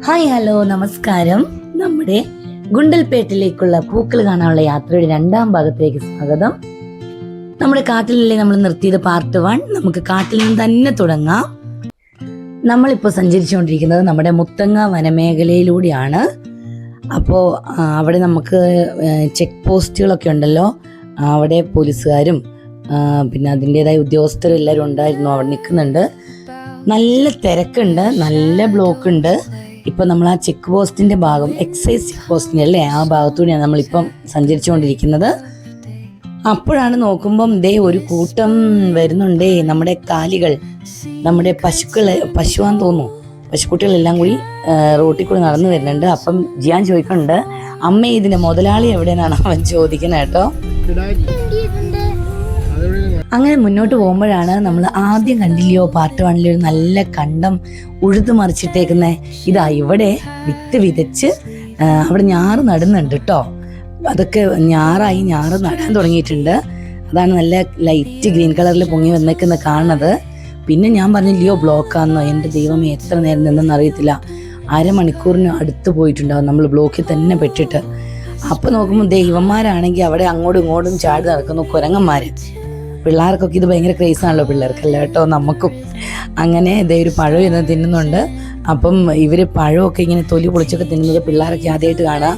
Hi hello നമസ്കാരം. നമ്മുടെ ഗുണ്ടൽപേട്ടിലേക്കുള്ള പൂക്കൾ കാണാനുള്ള യാത്രയുടെ 2ാം ഭാഗത്തേക്ക് സ്വാഗതം. നമ്മുടെ കാട്ടിലല്ലേ നമ്മൾ നിർത്തിയത് പാർട്ട് 1. നമുക്ക് കാട്ടിൽ നിന്ന് തന്നെ തുടങ്ങാം. നമ്മളിപ്പോൾ സഞ്ചരിച്ചുകൊണ്ടിരിക്കുന്നത് നമ്മുടെ മുത്തങ്ങ വനമേഖലയിലൂടെയാണ്. അപ്പോൾ അവിടെ നമുക്ക് ചെക്ക് പോസ്റ്റുകളൊക്കെ ഉണ്ടല്ലോ. അവിടെ പോലീസുകാരും പിന്നെ അതിൻ്റെതായ ഉദ്യോഗസ്ഥരും എല്ലാവരും ഉണ്ടായിരുന്നു. അവിടെ നിൽക്കുന്നുണ്ട്. നല്ല തിരക്കുണ്ട്, നല്ല ബ്ലോക്ക് ഉണ്ട്. ഇപ്പം നമ്മൾ ആ ചെക്ക് പോസ്റ്റിൻ്റെ ഭാഗം, എക്സൈസ് ചെക്ക് പോസ്റ്റിൻ്റെ അല്ലേ, ആ ഭാഗത്തൂടെയാണ് നമ്മളിപ്പം സഞ്ചരിച്ചുകൊണ്ടിരിക്കുന്നത്. അപ്പോഴാണ് നോക്കുമ്പം ഒരു കൂട്ടം വരുന്നുണ്ടേ. നമ്മുടെ കാലികൾ, നമ്മുടെ പശുവാന്ന് തോന്നുന്നു, പശുക്കുട്ടികളെല്ലാം കൂടി റോട്ടിൽ കൂടി നടന്നു വരുന്നുണ്ട്. അപ്പം ജിയാൻ ചോദിക്കുന്നുണ്ട്, അമ്മ ഇതിൻ്റെ മുതലാളി എവിടെയെന്നാണ് അവൻ ചോദിക്കുന്നത് കേട്ടോ. അങ്ങനെ മുന്നോട്ട് പോകുമ്പോഴാണ് നമ്മൾ ആദ്യം കണ്ടില്ലയോ പാർട്ട് 1 ഒരു നല്ല കണ്ടം ഉഴുതു മറിച്ചിട്ടേക്കുന്നത്. ഇതാ ഇവിടെ വിത്ത് വിതച്ച് അവിടെ ഞാറ് നടുന്നുണ്ട് കേട്ടോ. അതൊക്കെ ഞാറ് നടാൻ തുടങ്ങിയിട്ടുണ്ട്. അതാണ് നല്ല ലൈറ്റ് ഗ്രീൻ കളറിൽ പൊങ്ങി വന്നേക്കുന്ന കാണുന്നത്. പിന്നെ ഞാൻ പറഞ്ഞില്ലയോ ബ്ലോക്കാന്നോ, എൻ്റെ ദൈവമേ എത്ര നേരം നിന്നെന്ന് അറിയത്തില്ല. അരമണിക്കൂറിന് അടുത്ത് പോയിട്ടുണ്ടാവും നമ്മൾ ബ്ലോക്കിൽ തന്നെ പെട്ടിട്ട്. അപ്പം നോക്കുമ്പോൾ ദൈവന്മാരാണെങ്കിൽ അവിടെ അങ്ങോട്ടും ഇങ്ങോട്ടും ചാടി നടക്കുന്നു കുരങ്ങന്മാർ. പിള്ളേർക്കൊക്കെ ഇത് ഭയങ്കര ക്രേസാണല്ലോ, പിള്ളേർക്കല്ല കേട്ടോ, നമുക്കും. അങ്ങനെ ഒരു പഴം ഇരുന്ന് തിന്നുന്നുണ്ട്. അപ്പം ഇവർ പഴമൊക്കെ ഇങ്ങനെ തൊലി പൊളിച്ചൊക്കെ തിന്നുന്നത് പിള്ളേരൊക്കെ ആദ്യമായിട്ട് കാണാം.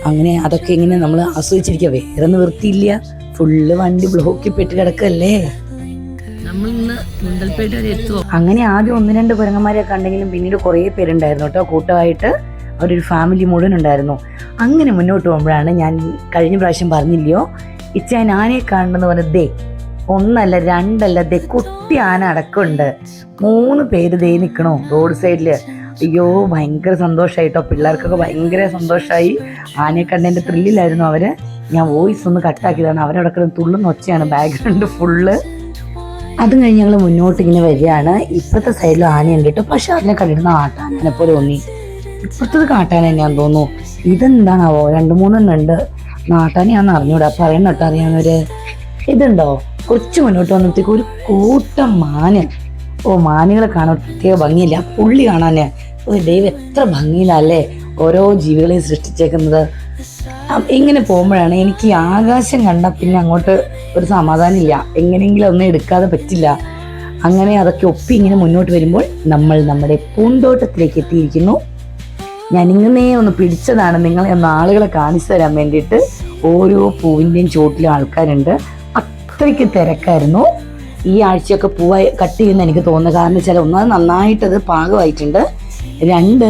അങ്ങനെ അതൊക്കെ ഇങ്ങനെ നമ്മൾ ആസ്വദിച്ചിരിക്കുക. വേറെ നിവൃത്തിയില്ല, ഫുള്ള് വണ്ടി ബ്ലോക്കിൽ പെട്ട് കിടക്കല്ലേ. അങ്ങനെ ആദ്യം 1-2 കുരങ്ങന്മാരെ കണ്ടെങ്കിലും പിന്നീട് കുറേ പേരുണ്ടായിരുന്നു കേട്ടോ, കൂട്ടമായിട്ട്. അവരൊരു ഫാമിലി മുഴുവൻ ഉണ്ടായിരുന്നു. അങ്ങനെ മുന്നോട്ട് പോകുമ്പോഴാണ് ഞാൻ കഴിഞ്ഞ പ്രാവശ്യം പറഞ്ഞില്ലയോ ഇച്ചാൻ ആനയെ കാണണമെന്ന് പറഞ്ഞത്. 1 അല്ല 2 അല്ല, കുട്ടി ആന അടക്കമുണ്ട്. 3 പേര് നിൽക്കണോ റോഡ് സൈഡിൽ. അയ്യോ ഭയങ്കര സന്തോഷമായിട്ടോ, പിള്ളേർക്കൊക്കെ ഭയങ്കര സന്തോഷമായി. ആനയെ കണ്ടതിൻ്റെ ത്രില്ലിലായിരുന്നു അവർ. ഞാൻ വോയിസ് ഒന്ന് കട്ടാക്കിയതാണ്. അവരവിടെ കിടന്ന് തുള്ളുന്ന ഒച്ചയാണ് ബാക്ക്ഗ്രൗണ്ട് ഫുള്ള്. അതും കഴിഞ്ഞ് ഞങ്ങൾ മുന്നോട്ട് ഇങ്ങനെ വരികയാണ്. ഇപ്പോഴത്തെ സൈഡിൽ ആനയുണ്ട് കേട്ടോ, പക്ഷെ അതിനെ കണ്ടിരുന്ന ആട്ടാനെ പോലെ തോന്നി. ഇപ്പോഴത്തത് കാട്ടാന തന്നെയാന്ന് തോന്നുന്നു. ഇതെന്താണാവോ 2-3 ഉണ്ട്. നാട്ടാനെയാണെന്ന് അറിഞ്ഞൂടാ, പറയണം കേട്ടോ അറിയാവുന്നവര്. ഇതുണ്ടോ കുറച്ച് മുന്നോട്ട് വന്നപ്പോഴത്തേക്ക് ഒരു കൂട്ടം മാന്. മാനുകളെ കാണാൻ പ്രത്യേക ഭംഗിയില്ല. പുള്ളി കാണാൻ ദൈവം എത്ര ഭംഗിയിലല്ലേ ഓരോ ജീവികളെയും സൃഷ്ടിച്ചേക്കുന്നത്. ഇങ്ങനെ പോകുമ്പോഴാണ് എനിക്ക് ഈ ആകാശം കണ്ട പിന്നെ അങ്ങോട്ട് ഒരു സമാധാനം ഇല്ല. എങ്ങനെയെങ്കിലും ഒന്നും എടുക്കാതെ പറ്റില്ല. അങ്ങനെ അതൊക്കെ ഒപ്പി ഇങ്ങനെ മുന്നോട്ട് വരുമ്പോൾ നമ്മൾ നമ്മുടെ പൂന്തോട്ടത്തിലേക്ക് എത്തിയിരിക്കുന്നു. ഞാനിങ്ങനെ ഒന്ന് പിടിച്ചതാണ് നിങ്ങളെ ഒന്ന് ആളുകളെ കാണിച്ചു തരാൻ വേണ്ടിയിട്ട്. ഓരോ പൂവിൻ്റെയും ചോട്ടിലും ആൾക്കാരുണ്ട്. അത്രയ്ക്ക് തിരക്കായിരുന്നു. ഈ ആഴ്ചയൊക്കെ പൂവായി കട്ട് ചെയ്യുന്ന എനിക്ക് തോന്നുന്നത്. കാരണം വെച്ചാൽ ഒന്നാമത് നന്നായിട്ടത് പാകമായിട്ടുണ്ട്. 2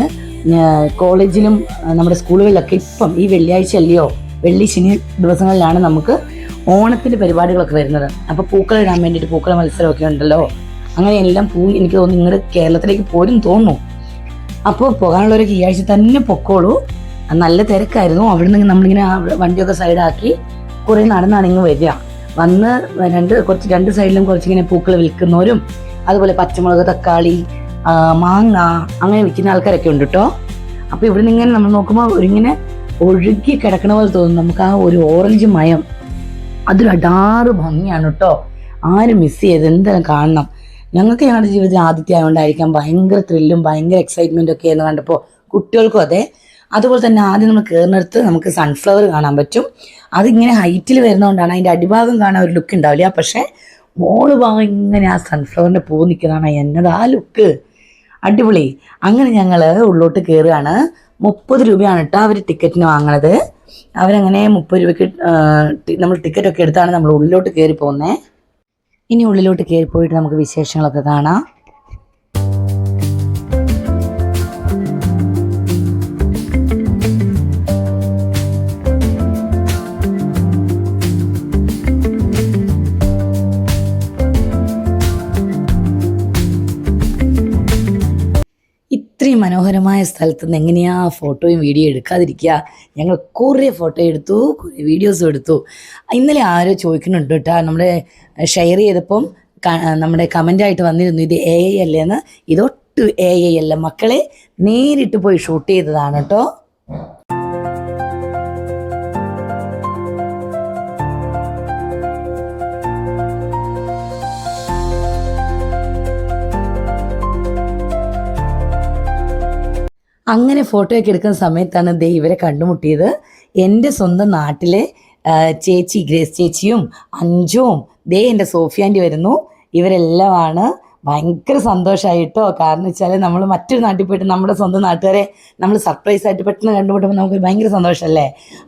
കോളേജിലും നമ്മുടെ സ്കൂളുകളിലൊക്കെ ഇപ്പം ഈ വെള്ളിയാഴ്ച അല്ലയോ, വെള്ളി ശനി ദിവസങ്ങളിലാണ് നമുക്ക് ഓണത്തിൻ്റെ പരിപാടികളൊക്കെ വരുന്നത്. അപ്പോൾ പൂക്കൾ ഇടാൻ വേണ്ടിയിട്ട് പൂക്കള മത്സരമൊക്കെ ഉണ്ടല്ലോ. അങ്ങനെ എല്ലാം എനിക്ക് തോന്നുന്നു ഇങ്ങോട്ട് കേരളത്തിലേക്ക് പോരും തോന്നുന്നു. അപ്പോൾ പോകാനുള്ളവരൊക്കെ ഈ ആഴ്ച തന്നെ പൊക്കോളൂ. നല്ല തിരക്കായിരുന്നു. അവിടെ നിന്ന് നമ്മളിങ്ങനെ വണ്ടിയൊക്കെ സൈഡാക്കി കുറേ നടന്നാണ് ഇങ്ങ് വരിക. വന്ന് 2 സൈഡിലും കുറച്ചിങ്ങനെ പൂക്കൾ വിൽക്കുന്നവരും അതുപോലെ പച്ചമുളക്, തക്കാളി, മാങ്ങ അങ്ങനെ വിൽക്കുന്ന ആൾക്കാരൊക്കെ ഉണ്ട് കേട്ടോ. അപ്പോൾ ഇവിടെ നിന്ന് ഇങ്ങനെ നമ്മൾ നോക്കുമ്പോൾ ഒരിങ്ങനെ ഒഴുകി കിടക്കണ പോലെ തോന്നും നമുക്ക്. ആ ഒരു ഓറഞ്ച് മയം അതൊരു അടാറ് ഭംഗിയാണ് കേട്ടോ. ആരും മിസ് ചെയ്ത് എന്തായാലും കാണണം. ഞങ്ങൾക്ക് ഞങ്ങളുടെ ജീവിതത്തിൽ ആദ്യത്തെ ആയതുകൊണ്ടായിരിക്കാം ഭയങ്കര ത്രില്ലും ഭയങ്കര എക്സൈറ്റ്മെൻറ്റും ഒക്കെ ആയിരുന്നു കണ്ടപ്പോൾ. കുട്ടികൾക്കും അതെ. അതുപോലെ തന്നെ ആദ്യം നമ്മൾ കയറുന്നിടത്ത് നമുക്ക് സൺഫ്ലവർ കാണാൻ പറ്റും. അതിങ്ങനെ ഹൈറ്റിൽ വരുന്നതുകൊണ്ടാണ് അതിൻ്റെ അടിഭാഗം കാണാൻ ഒരു ലുക്ക് ഉണ്ടാവില്ല. പക്ഷേ മോള് ഭാഗം ഇങ്ങനെ ആ സൺഫ്ലവറിൻ്റെ പൂ നിൽക്കുന്നതാണ് എന്നതാ ലുക്ക്. അടിപൊളി. അങ്ങനെ ഞങ്ങൾ ഉള്ളോട്ട് കയറുകയാണ്. 30 രൂപയാണ് കേട്ടോ അവർ ടിക്കറ്റിന് വാങ്ങണത്. അവരങ്ങനെ 30 രൂപയ്ക്ക് നമ്മൾ ടിക്കറ്റൊക്കെ എടുത്താണ് നമ്മൾ ഉള്ളിലോട്ട് കയറി പോകുന്നത്. ഇനി ഉള്ളിലോട്ട് കയറി പോയിട്ട് നമുക്ക് വിശേഷങ്ങളൊക്കെ കാണാം. ഇത്രയും മനോഹരമായ സ്ഥലത്ത് നിന്ന് എങ്ങനെയാ ഫോട്ടോയും വീഡിയോ എടുക്കാതിരിക്കുക. ഞങ്ങൾ കുറേ ഫോട്ടോ എടുത്തു, കുറേ വീഡിയോസും എടുത്തു. ഇന്നലെ ആരോ ചോദിക്കുന്നുണ്ട് കേട്ടോ, നമ്മുടെ ഷെയർ ചെയ്തപ്പം നമ്മുടെ കമൻ്റായിട്ട് വന്നിരുന്നു ഇത് AI അല്ലേന്ന്. ഇതൊട്ട് AI അല്ല മക്കളെ, നേരിട്ട് പോയി ഷൂട്ട് ചെയ്തതാണ് കേട്ടോ. അങ്ങനെ ഫോട്ടോയൊക്കെ എടുക്കുന്ന സമയത്താണ് ദേ ഇവരെ കണ്ടുമുട്ടിയത്. എൻ്റെ സ്വന്തം നാട്ടിലെ ചേച്ചി ഗ്രേസ് ചേച്ചിയും അഞ്ചുവും ദേ എൻ്റെ സോഫിയാൻ്റി വരുന്നു. ഇവരെല്ലാമാണ്. ഭയങ്കര സന്തോഷമായി കേട്ടോ. കാരണം വെച്ചാൽ നമ്മൾ മറ്റൊരു നാട്ടിൽ പോയിട്ട് നമ്മുടെ സ്വന്തം നാട്ടുകാരെ നമ്മൾ സർപ്രൈസ് ആയിട്ട് പെട്ടെന്ന് കണ്ടുമുട്ടുമ്പോൾ നമുക്ക് ഭയങ്കര സന്തോഷമല്ലേ.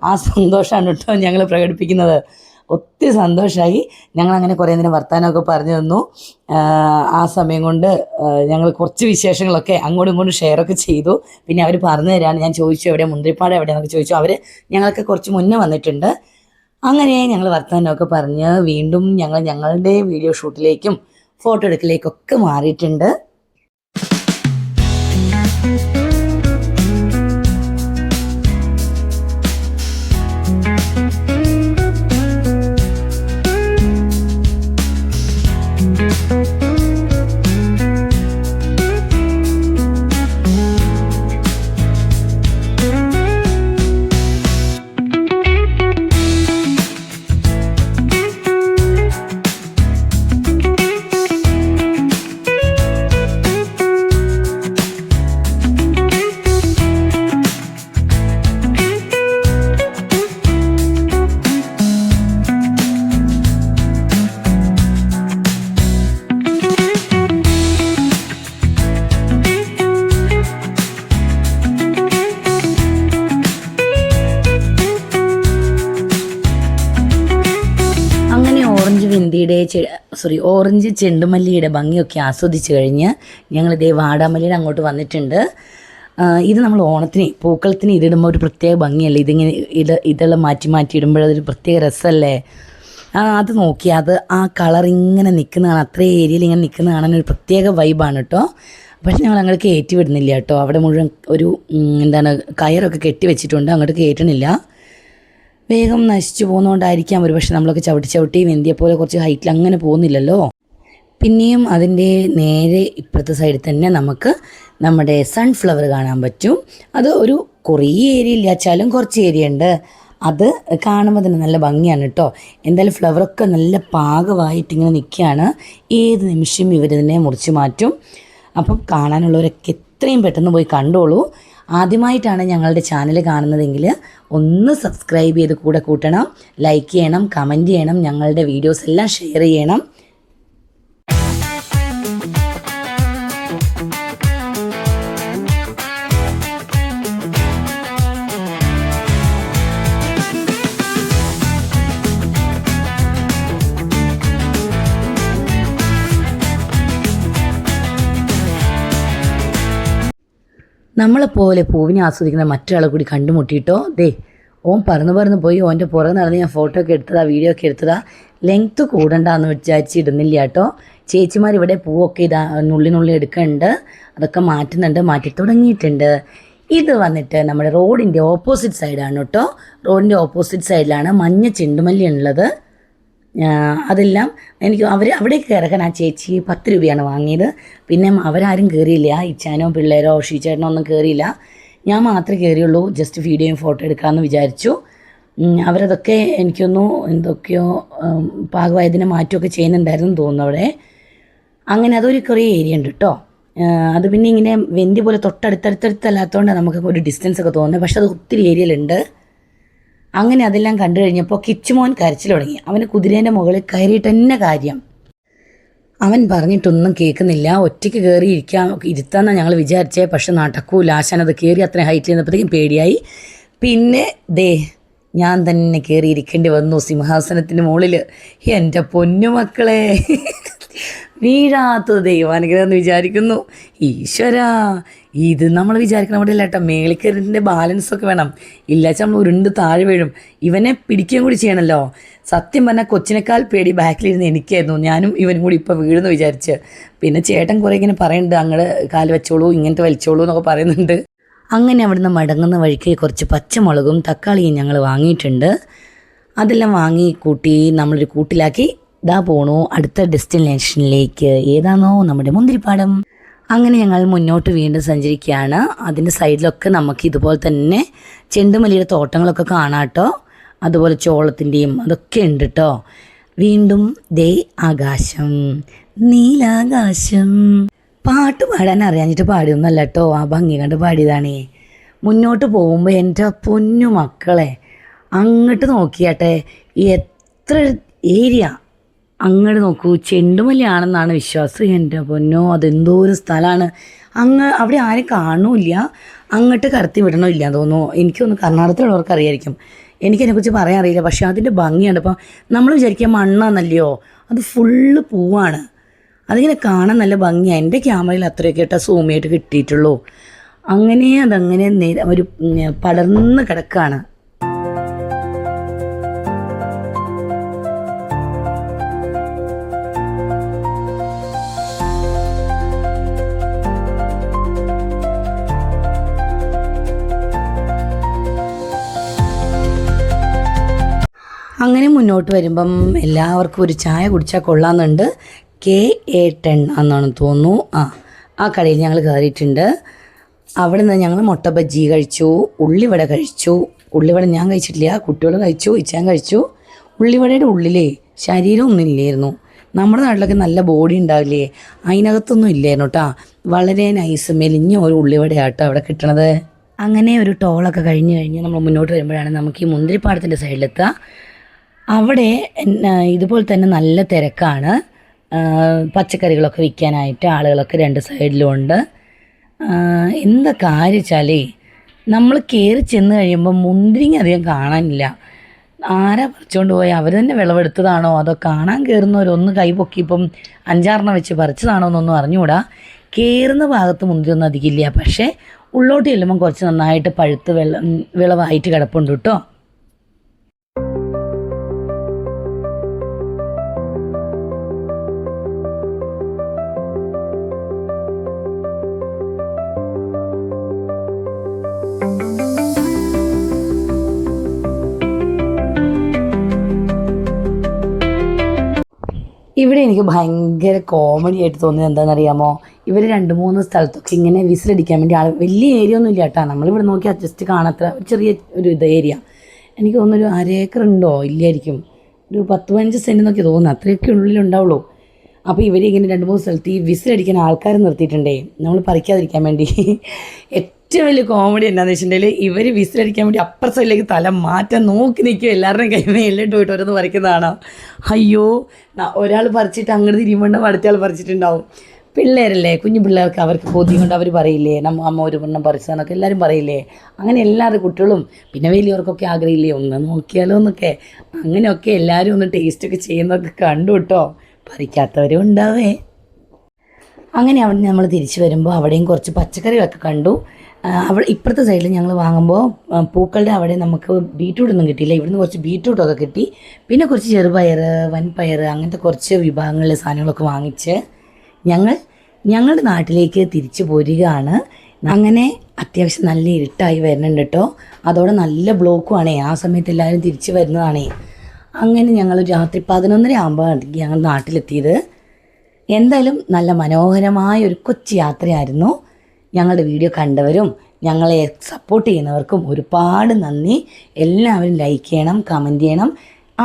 ആ സന്തോഷമാണ് കേട്ടോ ഞങ്ങൾ പ്രകടിപ്പിക്കുന്നത്. ഒത്തിരി സന്തോഷമായി. ഞങ്ങളങ്ങനെ കുറേ നേരം വർത്തമാനമൊക്കെ പറഞ്ഞു തന്നു. ആ സമയം കൊണ്ട് ഞങ്ങൾ കുറച്ച് വിശേഷങ്ങളൊക്കെ അങ്ങോട്ടും ഇങ്ങോട്ടും ഷെയറൊക്കെ ചെയ്തു. പിന്നെ അവർ പറഞ്ഞു തരാണ്. ഞാൻ ചോദിച്ചു എവിടെ മുന്തിരിപ്പാട് എവിടെയാണെന്നൊക്കെ ചോദിച്ചു. അവർ ഞങ്ങൾക്ക് കുറച്ച് മുന്നേ വന്നിട്ടുണ്ട്. അങ്ങനെ ഞങ്ങൾ വർത്തമാനമൊക്കെ പറഞ്ഞ് വീണ്ടും ഞങ്ങളുടെ വീഡിയോ ഷൂട്ടിലേക്കും ഫോട്ടോ എടുക്കലേക്കൊക്കെ മാറിയിട്ടുണ്ട്. ഓറഞ്ച് ചെണ്ടുമല്ലിയുടെ ഭംഗിയൊക്കെ ആസ്വദിച്ച് കഴിഞ്ഞ് ഞങ്ങൾ ഇതേ വാടാമല്ലിയുടെ അങ്ങോട്ട് വന്നിട്ടുണ്ട്. ഇത് നമ്മൾ ഓണത്തിന് പൂക്കളത്തിന് ഇതിടുമ്പോൾ ഒരു പ്രത്യേക ഭംഗിയല്ലേ. ഇതിങ്ങനെ ഇതെല്ലാം മാറ്റി ഇടുമ്പോഴതൊരു പ്രത്യേക രസമല്ലേ. അത് നോക്കി അത് ആ കളർ ഇങ്ങനെ നിൽക്കുന്ന കാണാൻ, അത്രയും ഏരിയയിൽ ഇങ്ങനെ നിൽക്കുന്ന കാണാൻ ഒരു പ്രത്യേക വൈബാണ് കേട്ടോ. പക്ഷെ ഞങ്ങൾ അങ്ങോട്ട് കയറ്റി വിടുന്നില്ല കേട്ടോ. അവിടെ മുഴുവൻ ഒരു കയറൊക്കെ കെട്ടി വെച്ചിട്ടുണ്ട്, അങ്ങോട്ട് കയറ്റണില്ല. വേഗം നശിച്ചു പോകുന്നതുകൊണ്ടായിരിക്കാം ഒരു പക്ഷെ നമ്മളൊക്കെ ചവിട്ടി വെന്തിയെപ്പോലെ കുറച്ച് ഹൈറ്റിൽ അങ്ങനെ പോകുന്നില്ലല്ലോ. പിന്നെയും അതിൻ്റെ നേരെ ഇപ്പുറത്തെ സൈഡിൽ തന്നെ നമുക്ക് നമ്മുടെ സൺഫ്ലവർ കാണാൻ പറ്റും. അത് ഒരു കുറേ ഏരിയ ഇല്ലാച്ചാലും കുറച്ച് ഏരിയ ഉണ്ട്. അത് കാണുമ്പോൾ തന്നെ നല്ല ഭംഗിയാണ് കേട്ടോ. എന്തായാലും ഫ്ലവറൊക്കെ നല്ല പാകമായിട്ടിങ്ങനെ നിൽക്കുകയാണ്. ഏത് നിമിഷം ഇവരിതിനെ മുറിച്ച് മാറ്റും. അപ്പം കാണാനുള്ളവരൊക്കെ എത്രയും പെട്ടെന്ന് പോയി കണ്ടോളൂ. ആദ്യമായിട്ടാണ് ഞങ്ങളുടെ ചാനൽ കാണുന്നതെങ്കിൽ ഒന്ന് സബ്സ്ക്രൈബ് ചെയ്ത് കൂടെ കൂട്ടണം, ലൈക്ക് ചെയ്യണം, കമൻറ്റ് ചെയ്യണം, ഞങ്ങളുടെ വീഡിയോസ് എല്ലാം ഷെയർ ചെയ്യണം. നമ്മളെപ്പോലെ പൂവിനെ ആസ്വദിക്കുന്ന മറ്റൊരാളെ കൂടി കണ്ടുമുട്ടിയിട്ടോ. ഓൻ പറന്ന് പോയി ഓൻ്റെ പുറകെ നടന്ന് ഞാൻ ഫോട്ടോ ഒക്കെ എടുത്തതാ, വീഡിയോ ഒക്കെ എടുത്തതാ. ലെങ്ത്ത് കൂടണ്ടെന്ന് വിചാരിച്ച് ഇടുന്നില്ല കേട്ടോ. ചേച്ചിമാർ ഇവിടെ പൂവൊക്കെ ഇതാ നുള്ളി എടുക്കുന്നുണ്ട്, അതൊക്കെ മാറ്റി തുടങ്ങിയിട്ടുണ്ട്. ഇത് വന്നിട്ട് നമ്മുടെ റോഡിൻ്റെ ഓപ്പോസിറ്റ് സൈഡാണ് കേട്ടോ. റോഡിൻ്റെ ഓപ്പോസിറ്റ് സൈഡിലാണ് മഞ്ഞ ചെണ്ടുമല്ലി ഉള്ളത്. അതെല്ലാം എനിക്ക് അവിടേക്ക് കയറാൻ ആ ചേച്ചി 10 രൂപയാണ് വാങ്ങിയത്. പിന്നെ അവരാരും കയറിയില്ല, ഇച്ചാനോ പിള്ളേരോ ഷീച്ചേട്ടനോ ഒന്നും കയറിയില്ല. ഞാൻ മാത്രമേ കയറിയുള്ളൂ. ജസ്റ്റ് വീഡിയോയും ഫോട്ടോ എടുക്കാമെന്ന് വിചാരിച്ചു. അവരതൊക്കെ എനിക്കൊന്നു എന്തൊക്കെയോ പാകമായതിനെ മാറ്റുമൊക്കെ ചെയ്യുന്നുണ്ടായിരുന്നു തോന്നുന്നു അവിടെ. അങ്ങനെ അതൊരു കുറേ ഏരിയ ഉണ്ട് കേട്ടോ. അത് പിന്നെ ഇങ്ങനെ വെന്തി പോലെ തൊട്ടടുത്തല്ലാത്തതുകൊണ്ട് നമുക്ക് ഒരു ഡിസ്റ്റൻസ് ഒക്കെ തോന്നുന്നത്. പക്ഷെ അത് ഒത്തിരി ഏരിയയിലുണ്ട്. അങ്ങനെ അതെല്ലാം കണ്ടു കഴിഞ്ഞപ്പോൾ കിച്ചുമോൻ കരച്ചിൽ തുടങ്ങി. അവന് കുതിരേൻ്റെ മുകളിൽ കയറിയിട്ട് തന്നെ കാര്യം. അവൻ പറഞ്ഞിട്ടൊന്നും കേൾക്കുന്നില്ല. ഒറ്റയ്ക്ക് കയറി ഇരുത്താമെന്നാണ് ഞങ്ങൾ വിചാരിച്ചേ. പക്ഷെ നടക്കൂല. ആശാനത് കയറി അത്രയും ഹൈറ്റിൽ നിന്നപ്പോഴത്തേക്കും പേടിയായി. പിന്നെ ഞാൻ തന്നെ കയറിയിരിക്കേണ്ടി വന്നു സിംഹാസനത്തിന് മുകളിൽ. എൻ്റെ പൊന്നുമക്കളെ, വീഴാത്തത് ദൈവാനുഗ്രഹം എന്ന് വിചാരിക്കുന്നു. ഈശ്വരാ, ഇത് നമ്മൾ വിചാരിക്കണം അവിടെ അല്ല കേട്ടോ. മേളിക്കറിൻ്റെ ബാലൻസൊക്കെ വേണം, ഇല്ലാച്ചാൽ നമ്മൾ ഉരുണ്ട് താഴെ വീഴും. ഇവനെ പിടിക്കുകയും കൂടി ചെയ്യണമല്ലോ. സത്യം പറഞ്ഞാൽ കൊച്ചിനേക്കാൾ പേടി ബാക്കിലിരുന്ന് എനിക്കായിരുന്നു. ഞാനും ഇവനും കൂടി ഇപ്പോൾ വീഴുന്നു വിചാരിച്ച്. പിന്നെ ചേട്ടൻ കുറേ ഇങ്ങനെ പറയുന്നുണ്ട്, അങ്ങോട്ട് കാല് വെച്ചോളൂ, ഇങ്ങനത്തെ വലിച്ചോളൂ എന്നൊക്കെ പറയുന്നുണ്ട്. അങ്ങനെ അവിടുന്ന് മടങ്ങുന്ന വഴിക്ക് കുറച്ച് പച്ചമുളകും തക്കാളിയും ഞങ്ങൾ വാങ്ങിയിട്ടുണ്ട്. അതെല്ലാം വാങ്ങി കൂട്ടി നമ്മളൊരു കൂട്ടിലാക്കി പോണു അടുത്ത ഡെസ്റ്റിനേഷനിലേക്ക്. ഏതാണോ നമ്മുടെ മുന്തിരിപ്പാടം. അങ്ങനെ ഞങ്ങൾ മുന്നോട്ട് വീണ്ടും സഞ്ചരിക്കുകയാണ്. അതിൻ്റെ സൈഡിലൊക്കെ നമുക്ക് ഇതുപോലെ തന്നെ ചെണ്ടുമല്ലിയുടെ തോട്ടങ്ങളൊക്കെ കാണാം കേട്ടോ. അതുപോലെ ചോളത്തിൻ്റെയും അതൊക്കെ ഉണ്ട് കേട്ടോ. വീണ്ടും ആകാശം, നീലാകാശം. പാട്ട് പാടാൻ അറിയാഞ്ഞിട്ട് പാടിയൊന്നുമല്ല കേട്ടോ, ആ ഭംഗി കണ്ട് പാടിയതാണേ. മുന്നോട്ട് പോകുമ്പോൾ എൻ്റെ പൊന്നു മക്കളെ അങ്ങോട്ട് നോക്കിയാട്ടെ, എത്ര ഏരിയ അങ്ങോട്ട് നോക്കൂ, ചെണ്ടുമല്ലിയാണെന്നാണ് വിശ്വാസം. എൻ്റെ പൊന്നോ, അതെന്തോ ഒരു സ്ഥലമാണ്. അവിടെ ആരും കാണുമില്ല, അങ്ങോട്ട് കടത്തി വിടണമില്ല തോന്നുന്നു. എനിക്കൊന്ന് കർണാടകത്തിലുള്ളവർക്ക് അറിയായിരിക്കും, എനിക്കതിനെക്കുറിച്ച് പറയാൻ അറിയില്ല. പക്ഷേ അതിൻ്റെ ഭംഗിയാണ്. ഇപ്പം നമ്മൾ വിചാരിക്കുക മണ്ണാന്നല്ലയോ, അത് ഫുള്ള് പൂവാണ്. അതിങ്ങനെ കാണാൻ നല്ല ഭംഗിയാണ്. എൻ്റെ ക്യാമറയിൽ അത്രയൊക്കെ ഇട്ടാൽ സൂമിയായിട്ട് കിട്ടിയിട്ടുള്ളൂ. അതങ്ങനെ ഒരു പടർന്ന് കിടക്കുകയാണ്. അങ്ങനെ മുന്നോട്ട് വരുമ്പം എല്ലാവർക്കും ഒരു ചായ കുടിച്ചാൽ കൊള്ളാമെന്നുണ്ട്. KA10 എന്നാണ് തോന്നുന്നു. ആ കടയിൽ ഞങ്ങൾ കയറിയിട്ടുണ്ട്. അവിടെ നിന്ന് ഞങ്ങൾ മുട്ട ബജ്ജി കഴിച്ചു, ഉള്ളിവട കഴിച്ചു. ഉള്ളിവട ഞാൻ കഴിച്ചിട്ടില്ല, കുട്ടികൾ കഴിച്ചു, ഇച്ചാൻ കഴിച്ചു. ഉള്ളിവടയുടെ ഉള്ളിലേ ശരീരമൊന്നും ഇല്ലായിരുന്നു. നമ്മുടെ നാട്ടിലൊക്കെ നല്ല ബോഡി ഉണ്ടാവില്ലേ, അതിനകത്തൊന്നും ഇല്ലായിരുന്നു കേട്ടോ. വളരെ നൈസ് മെലിഞ്ഞ ഒരു ഉള്ളിവടയാട്ടോ അവിടെ കിട്ടണത്. അങ്ങനെ ഒരു ടോളൊക്കെ കഴിഞ്ഞ് നമ്മൾ മുന്നോട്ട് വരുമ്പോഴാണ് നമുക്ക് ഈ മുന്തിരിപ്പാടത്തിൻ്റെ സൈഡിലെത്തുക. അവിടെ ഇതുപോലെ തന്നെ നല്ല തിരക്കാണ്. പച്ചക്കറികളൊക്കെ വിൽക്കാനായിട്ട് ആളുകളൊക്കെ രണ്ട് സൈഡിലും ഉണ്ട്. എന്താ കാര്യം വെച്ചാലേ, നമ്മൾ കയറി ചെന്ന് കഴിയുമ്പോൾ മുന്തിരിങ്ങ അധികം കാണാനില്ല. ആരാ പറിച്ചുകൊണ്ട് പോയി, അവർ തന്നെ വിളവെടുത്തതാണോ അതോ കാണാൻ കയറുന്നവരൊന്ന് കൈ പൊക്കിയിപ്പം 5-6 വെച്ച് പറിച്ചതാണോ എന്നൊന്നും അറിഞ്ഞുകൂടാ. കയറുന്ന ഭാഗത്ത് മുന്തിരിയൊന്നും അധികമില്ല, പക്ഷേ ഉള്ളോട്ട് ചെല്ലുമ്പം കുറച്ച് നന്നായിട്ട് പഴുത്ത് വിളവായിട്ട് കിടപ്പുണ്ട് കേട്ടോ. ഇവിടെ എനിക്ക് ഭയങ്കര കോമഡി ആയിട്ട് തോന്നിയത് എന്താണെന്നറിയാമോ, ഇവർ 2-3 സ്ഥലത്തൊക്കെ ഇങ്ങനെ വിസിലടിക്കാൻ വേണ്ടി വലിയ ഏരിയ ഒന്നും ഇല്ല കേട്ടോ. നമ്മളിവിടെ നോക്കി അഡ്ജസ്റ്റ് കാണാത്ര ചെറിയ ഒരു ഏരിയ. എനിക്ക് തോന്നുന്നൊരു 1/2 ഏക്കർ ഉണ്ടോ, ഇല്ലായിരിക്കും, ഒരു 10-15 സെൻറ്റ് എന്നൊക്കെ തോന്നുന്നു, അത്രയൊക്കെ ഉള്ളിലുണ്ടാവുള്ളൂ. അപ്പോൾ ഇവരിങ്ങനെ 2-3 സ്ഥലത്ത് ഈ വിസിലടിക്കാൻ ആൾക്കാർ നിർത്തിയിട്ടുണ്ടേ, നമ്മൾ പറിക്കാതിരിക്കാൻ വേണ്ടി. ഏറ്റവും വലിയ കോമഡി എന്താണെന്ന് വെച്ചിട്ടുണ്ടെങ്കിൽ, ഇവർ വിസിലടിക്കാൻ വേണ്ടി അപ്പുറ സൈഡിലേക്ക് തല മാറ്റാൻ നോക്കി നിൽക്കും. എല്ലാവരുടെയും കൈമേലിട്ട് പോയിട്ട് ഓരോന്ന് പറിക്കുന്നതാണോ. അയ്യോ, ഒരാൾ പറിച്ചിട്ട് അങ്ങോട്ട് തിരിയുമ്പോണ്ട് അടുത്തയാൾ പറിച്ചിട്ടുണ്ടാവും. പിള്ളേരല്ലേ, കുഞ്ഞു പിള്ളേർക്ക് അവർക്ക് കൊതി കൊണ്ട് അവർ പറയില്ലേ, അമ്മ ഒരു പെണ്ണം പറിച്ചതെന്നൊക്കെ എല്ലാവരും പറയില്ലേ. അങ്ങനെ എല്ലാവരുടെ കുട്ടികളും പിന്നെ വലിയവർക്കൊക്കെ ആഗ്രഹമില്ലേ ഒന്ന് നോക്കിയാലോ എന്നൊക്കെ. അങ്ങനെയൊക്കെ എല്ലാവരും ഒന്ന് ടേസ്റ്റൊക്കെ ചെയ്യുന്നതൊക്കെ കണ്ടു കേട്ടോ. പറിക്കാത്തവരും ഉണ്ടാവേ. അങ്ങനെ അവിടെ നമ്മൾ തിരിച്ചു വരുമ്പോൾ അവിടെയും കുറച്ച് പച്ചക്കറികളൊക്കെ കണ്ടു. അവിടെ ഇപ്പുറത്തെ സൈഡിൽ ഞങ്ങൾ വാങ്ങുമ്പോൾ പൂക്കളുടെ അവിടെ നമുക്ക് ബീറ്റ്റൂട്ടൊന്നും കിട്ടിയില്ല. ഇവിടുന്ന് കുറച്ച് ബീറ്റ്റൂട്ടൊക്കെ കിട്ടി. പിന്നെ കുറച്ച് ചെറുപയർ, വൻപയർ, അങ്ങനത്തെ കുറച്ച് വിഭാഗങ്ങളിലെ സാധനങ്ങളൊക്കെ വാങ്ങിച്ച് ഞങ്ങളുടെ നാട്ടിലേക്ക് തിരിച്ചു പോരുകയാണ്. അങ്ങനെ അത്യാവശ്യം നല്ല ഇരുട്ടായി വരുന്നുണ്ട് കേട്ടോ. അതോടെ നല്ല ബ്ലോക്കുമാണേ, ആ സമയത്ത് എല്ലാവരും തിരിച്ചു വരുന്നതാണേ. അങ്ങനെ ഞങ്ങൾ രാത്രി 11:30 ആകുമ്പോൾ ഞങ്ങൾ നാട്ടിലെത്തിയത്. എന്തായാലും നല്ല മനോഹരമായ ഒരു കൊച്ചു യാത്രയായിരുന്നു. ഞങ്ങളുടെ വീഡിയോ കണ്ടവരും ഞങ്ങളെ സപ്പോർട്ട് ചെയ്യുന്നവർക്കും ഒരുപാട് നന്ദി. എല്ലാവരും ലൈക്ക് ചെയ്യണം, കമൻറ്റ് ചെയ്യണം.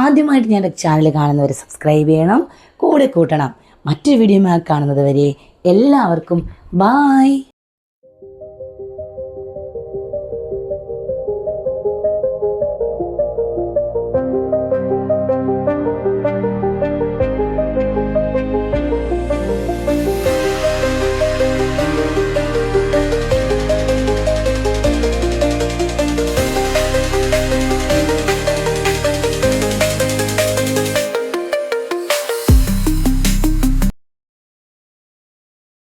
ആദ്യമായിട്ട് ഞങ്ങളുടെ ചാനൽ കാണുന്നവർ സബ്സ്ക്രൈബ് ചെയ്യണം, കൂടെ കൂട്ടണം. മറ്റൊരു വീഡിയോയുമായി കാണുന്നത് വരെ എല്ലാവർക്കും ബായ്.